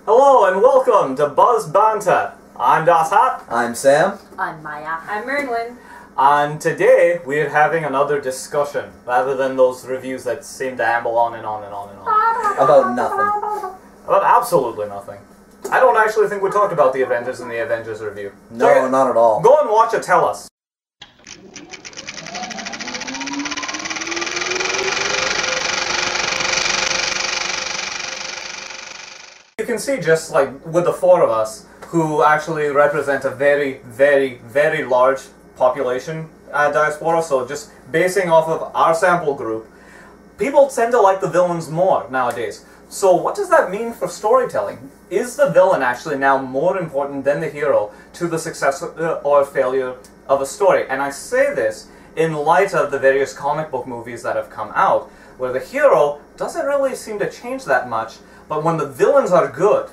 Hello and welcome to Buzz Banter. I'm Dashat. I'm Sam. I'm Maya. I'm Mernwin. And today we're having another discussion, rather than those reviews that seem to amble on and on and on and on. About nothing. About absolutely nothing. I don't actually think we talked about the Avengers in the Avengers review. No, not at all. Go and watch it, tell us. You can see just like with the four of us, who actually represent a very, very, very large population diaspora, so just basing off of our sample group, people tend to like the villains more nowadays. So what does that mean for storytelling? Is the villain actually now more important than the hero to the success or failure of a story? And I say this in light of the various comic book movies that have come out, where the hero doesn't really seem to change that much, but when the villains are good,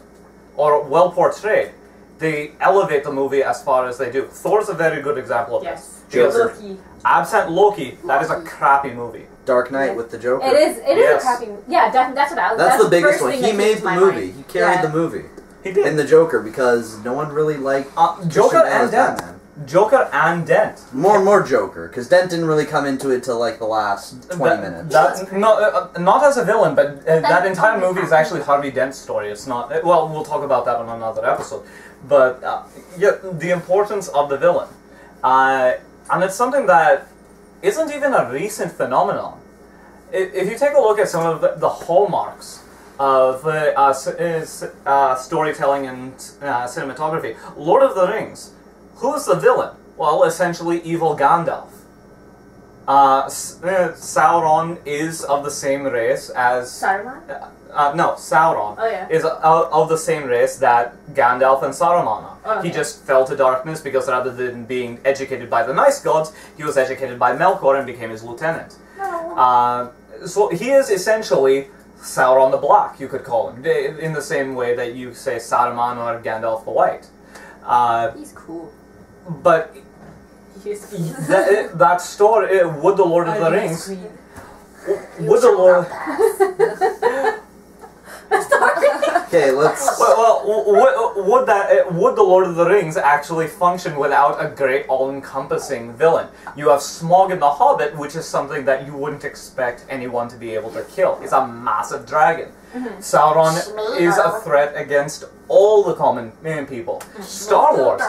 or well portrayed, they elevate the movie as far as they do. Thor's a very good example of this. Joker. Loki. Absent Loki, that is a crappy movie. Dark Knight with the Joker. It is Yes. a crappy movie. Yeah, that's what I was. That's the biggest first one. thing He that made came to the my movie. mind. He carried Yeah. the movie. He did. In the Joker because no one really liked Joker Christian Bale and as Dent. Batman. Joker and Dent. More Joker, because Dent didn't really come into it till like the last 20 minutes. Not as a villain, but that entire movie is actually Harvey Dent's story. It's not. Well, we'll talk about that on another episode. But yeah, the importance of the villain, and it's something that isn't even a recent phenomenon. If you take a look at some of the hallmarks of storytelling and cinematography, Lord of the Rings. Who's the villain? Well, essentially evil Gandalf. Sauron is of the same race as... Saruman? No, Sauron is of the same race that Gandalf and Saruman are. Oh, okay. He just fell to darkness because rather than being educated by the nice gods, he was educated by Melkor and became his lieutenant. No. So he is essentially Sauron the Black, you could call him, in the same way that you say Saruman or Gandalf the White. He's cool. But that story, would the Lord of the Rings... Would the Lord... Okay, let's... Would the Lord of the Rings actually function without a great all-encompassing villain? You have Smaug in The Hobbit, which is something that you wouldn't expect anyone to be able to kill. It's a massive dragon. Sauron is a threat against all the common people. Star Wars.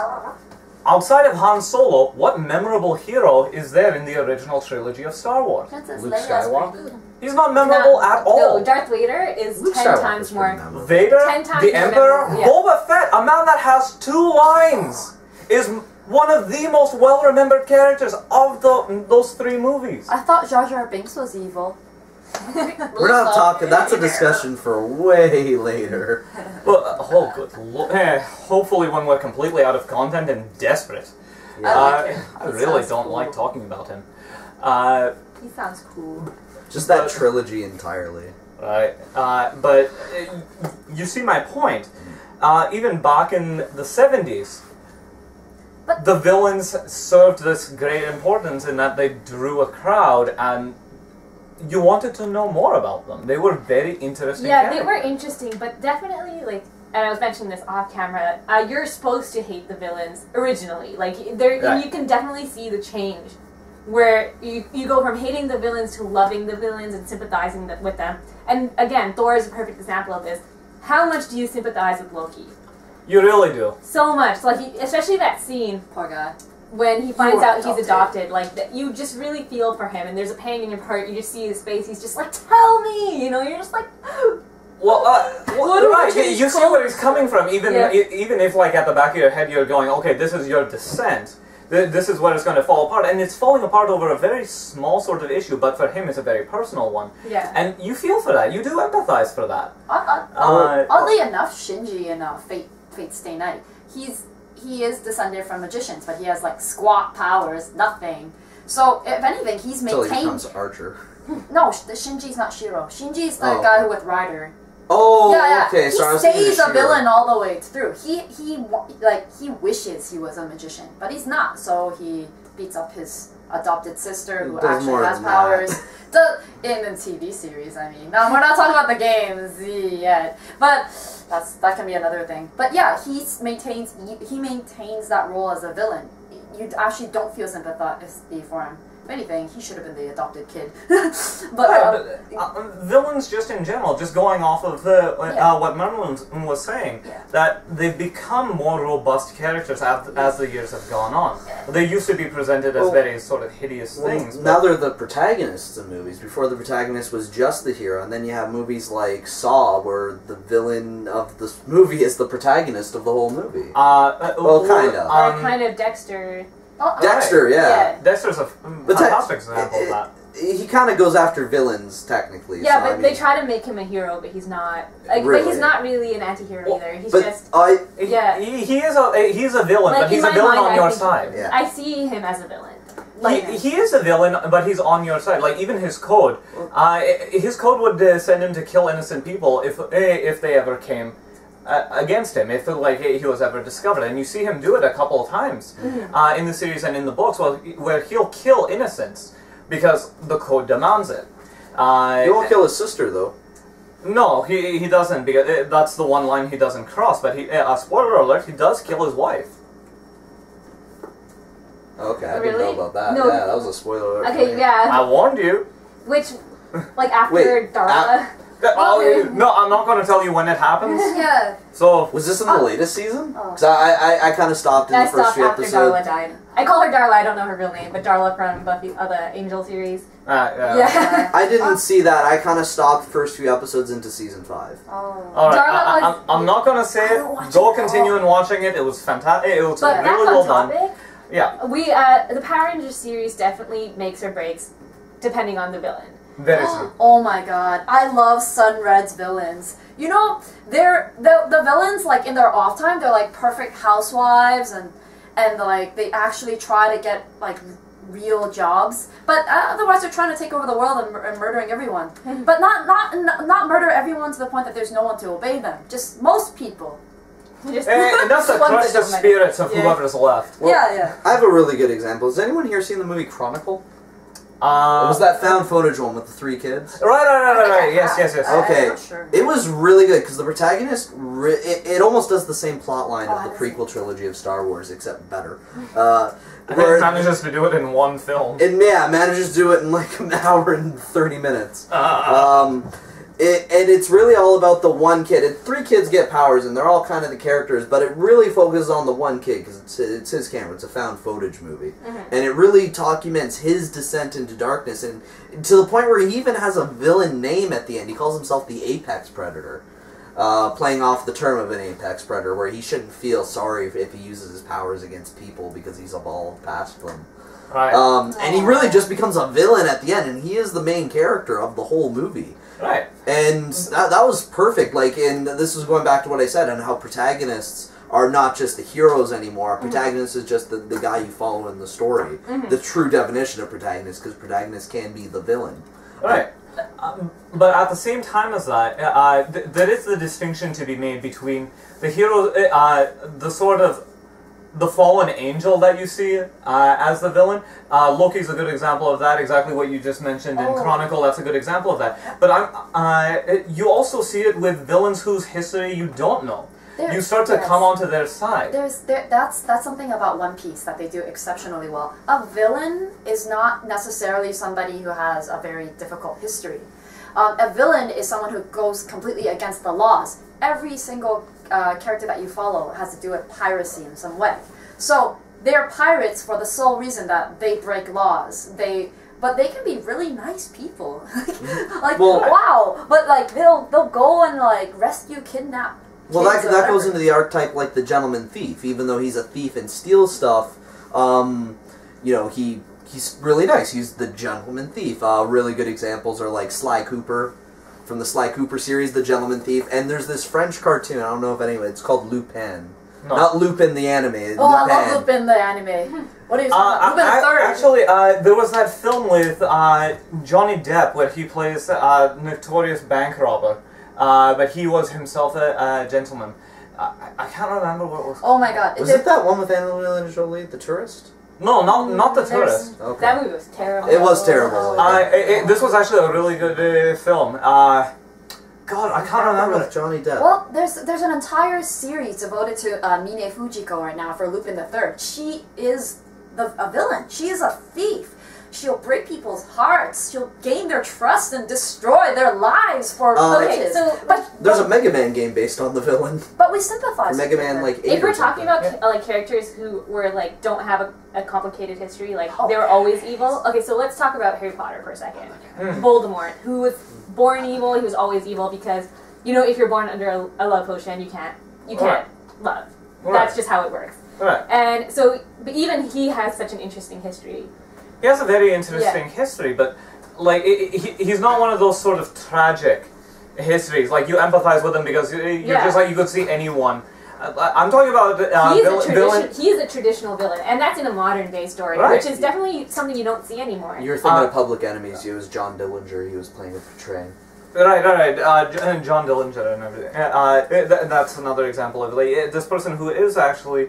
Outside of Han Solo, what memorable hero is there in the original trilogy of Star Wars? Princess Luke Leia's Skywalker? pretty good. He's not memorable at all. No, Darth Vader is Luke 10 Skywalker's times pretty more. memorable. Vader, 10 times the more Emperor, memorable, yeah. Boba Fett, a man that has 2 lines, is one of the most well-remembered characters of those 3 movies. I thought Jar Jar Binks was evil. We're not talking... That's a discussion for way later. But, oh good lord. Hopefully when we're completely out of content and desperate. Yeah. I really don't like talking about him. He sounds cool. Just that trilogy entirely. Right. But you see my point. Even back in the 70s, But the villains served this great importance in that they drew a crowd and you wanted to know more about them. They were very interesting Yeah, they characters. were interesting, but definitely, like, and I was mentioning this off camera, you're supposed to hate the villains originally. Like, there, Right. you can definitely see the change, where you go from hating the villains to loving the villains and sympathizing with them. And again, Thor is a perfect example of this. How much do you sympathize with Loki? You really do. So much. Like, especially that scene Poor guy. when he finds were out he's adopted. adopted, like, you just really feel for him, and there's a pang in your heart. You just see his face. He's just like, "Tell me," you know. You're just like, Well, right. You see where he's coming from. Even Yeah. even if, like, at the back of your head, you're going, "Okay, this is your descent. This is where it's going to fall apart," and it's falling apart over a very small sort of issue. But for him, it's a very personal one. yeah. And you feel for that. You do empathize for that. Oddly enough, Shinji in Fate Stay Night, he is descended from magicians, but he has like squat powers, nothing. So if anything, he's Until he maintained. becomes Archer. No, the Shinji's not Shiro. Shinji's the guy with Rider. Oh, Yeah. okay. He So I was thinking stays of a Shiro. villain all the way through. He wishes he was a magician, but he's not. So he beats up his adopted sister who Does actually more has than powers. In the TV series, I mean. Now, we're not talking about the games yet, but that can be another thing. But yeah, he maintains that role as a villain. You actually don't feel sympathy for him. If anything, he should have been the adopted kid. but villains, just in general, just going off of what Merlin was saying, that they've become more robust characters as the years have gone on. They used to be presented as very sort of hideous things. Now they're the protagonists of movies. Before, the protagonist was just the hero, and then you have movies like Saw, where the villain of the movie is the protagonist of the whole movie. Well, kind of. Or kind of Dexter. Dexter, right. yeah. Dexter's a fantastic example of that. He kind of goes after villains, technically. Yeah, so, but I mean, they try to make him a hero, but he's not. Like, really. But he's not really an anti-hero either. He's but just. He's a villain, like, but he's a villain on your side. Yeah. I see him as a villain. He is a villain, but he's on your side. Like, even his code would send him to kill innocent people if they ever came against him, if he was ever discovered. And you see him do it a couple of times in the series and in the books, where he'll kill innocents because the code demands it. He won't kill his sister, though. No, he doesn't, because that's the one line he doesn't cross. But spoiler alert, he does kill his wife. Okay, I Really? didn't know about that. No. Yeah, that was a spoiler alert. Okay, yeah. I warned you. Which, like, after Wait, Darla. No, I'm not going to tell you when it happens. yeah. So Was this in the latest season? Because I kind of stopped in I the first stopped few after episodes. Darla died. I call her Darla, I don't know her real name, but Darla from Buffy, the Angel series. yeah. I didn't see that. I kind of stopped first few episodes into season 5. Oh. All right, Darla I'm not going to say I don't watch it. Go it at continue all. and watching it. It was fantastic. It was But really that's well on done. topic. Yeah, We, the Power Rangers series definitely makes or breaks depending on the villain. very true. Oh my god, I love Sunred's villains. You know, they're the villains, like, in their off time, they're like perfect housewives and like they actually try to get like real jobs, but otherwise they're trying to take over the world and murdering everyone. But not murder everyone to the point that there's no one to obey them. Just most people. Just And that's to one crush the doesn't matter. spirits of Yeah. whoever's left. Well, yeah. I have a really good example. Has anyone here seen the movie Chronicle? It was that found footage one with the 3 kids? Right. Yes. Okay. I'm not sure. It was really good because the protagonist, it almost does the same plot line Oh, of the I prequel trilogy of Star Wars, except better. And Where it manages to do it in one film. it manages to do it in like an hour and 30 minutes. And it's really all about the one kid. 3 kids get powers, and they're all kind of the characters, but it really focuses on the one kid, because it's his camera. It's a found footage movie. And it really documents his descent into darkness, and to the point where he even has a villain name at the end. He calls himself the Apex Predator, playing off the term of an Apex Predator, where he shouldn't feel sorry if he uses his powers against people, because he's evolved past them. Right. And he really just becomes a villain at the end, and he is the main character of the whole movie. Right. And that was perfect. Like, and this is going back to what I said on how protagonists are not just the heroes anymore. Protagonist is just the guy you follow in the story. The true definition of protagonist, because protagonist can be the villain. Right. But at the same time as that, there is the distinction to be made between the hero, the sort of the fallen angel that you see as the villain. Loki's a good example of that. Exactly what you just mentioned in Chronicle. That's a good example of that. But you also see it with villains whose history you don't know. You start to come onto their side. That's something about One Piece that they do exceptionally well. A villain is not necessarily somebody who has a very difficult history. A villain is someone who goes completely against the laws. Every single character that you follow has to do with piracy in some way. So they're pirates for the sole reason that they break laws. But they can be really nice people. Wow. But like they'll go and like rescue, kidnap. Well, that goes into the archetype like the gentleman thief. Even though he's a thief and steals stuff, he's really nice. He's the gentleman thief. Really good examples are like Sly Cooper from the Sly Cooper series, The Gentleman Thief, and there's this French cartoon, I don't know if anyone, it's called Lupin. No. Not Lupin the anime, Oh, Lupin. I love Lupin the anime. What are you talking about? Lupin the Third. Actually, there was that film with Johnny Depp where he plays a notorious bank robber, but he was himself a gentleman. I can't remember what it was. Oh my god. Was it that one with Angelina Jolie, The Tourist? No, not the tourist. Okay. That movie was terrible. It was terrible. This was actually a really good film. God, I can't remember. With Johnny Depp. Well, there's an entire series devoted to Mine Fujiko right now for Lupin the Third. She is a villain. She is a thief. She'll break people's hearts. She'll gain their trust and destroy their lives for riches. There's a Mega Man game based on the villain. But we sympathize. Mega with Man her. like 8 If or we're talking something. about like characters who were like don't have a complicated history, like they were always evil. Okay, so let's talk about Harry Potter for a second. Voldemort, who was born evil, he was always evil because if you're born under a love potion, you can't love. Right. That's just how it works. Right. And so, but even he has such an interesting history. He has a very interesting history, but like he's not one of those sort of tragic histories. Like you empathize with him because you're just like you could see anyone. I'm talking about villain. He's a traditional villain, and that's in a modern day story, which is definitely something you don't see anymore. You're thinking of Public Enemies. It was John Dillinger he was playing a portraying. Right. And John Dillinger and everything. That's another example of like this person who is actually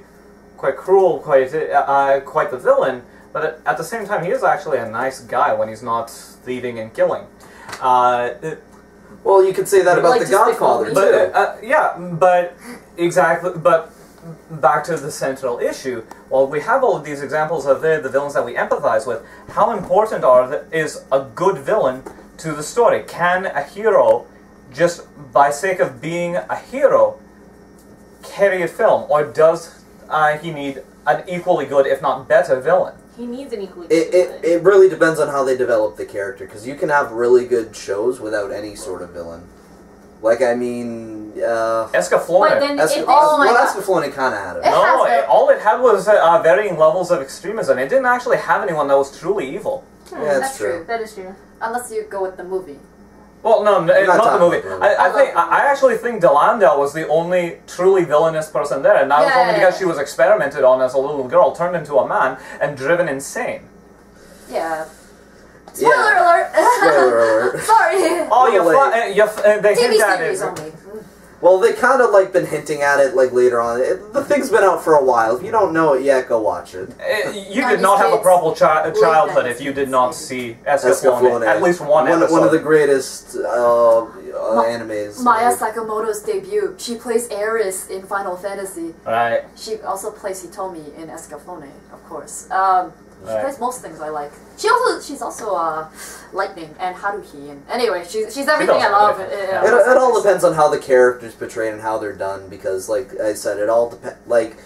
quite cruel, quite the villain. But at the same time, he is actually a nice guy when he's not thieving and killing. Well, you could say that about The Godfather, too. But exactly. But back to the central issue. While we have all of these examples of the villains that we empathize with, how important is a good villain to the story? Can a hero, just by sake of being a hero, carry a film, or does he need an equally good, if not better, villain? He needs an equally good villain. It really depends on how they develop the character, because you can have really good shows without any sort of villain. Like, I mean, Escaflowne. Escaflowne kind of had it. No, all it had was varying levels of extremism. It didn't actually have anyone that was truly evil. Yeah, that's true. That is true. Unless you go with the movie. Well, no, not the movie. I I actually think Delandale was the only truly villainous person there, and that was only because she was experimented on as a little girl, turned into a man, and driven insane. Yeah. Spoiler alert! Spoiler alert. Sorry! Oh, they TV hint at series it. only. Well, they kind of like been hinting at it like later on. The thing's been out for a while. If you don't know it yet, go watch it. You did not have a proper childhood if you did not see Escaflowne. At least one episode. One of the greatest animes. Maya Sakamoto's debut. She plays Ares in Final Fantasy. Right. She also plays Hitomi in Escaflowne, of course. She plays most things I like. She's also Lightning and Haruhi. And anyway, she's everything I love. It all depends on how the character's portrayed and how they're done, because, like I said, it all depends. Like,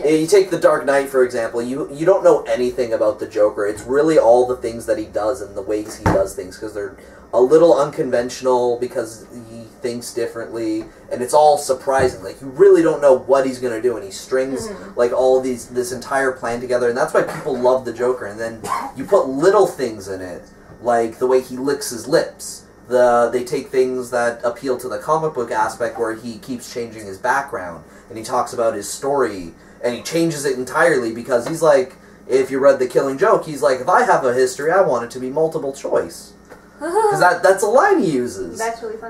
you take The Dark Knight, for example. You don't know anything about the Joker. It's really all the things that he does and the ways he does things, because they're a little unconventional, because he thinks differently, and it's all surprising. Like, you really don't know what he's gonna do, and he strings like all this entire plan together, and that's why people love the Joker. And then you put little things in it, like the way he licks his lips. They take things that appeal to the comic book aspect, where he keeps changing his background, and he talks about his story, and he changes it entirely, because he's like, if you read The Killing Joke, he's like, if I have a history, I want it to be multiple choice. Because that's a line he uses. That's really funny.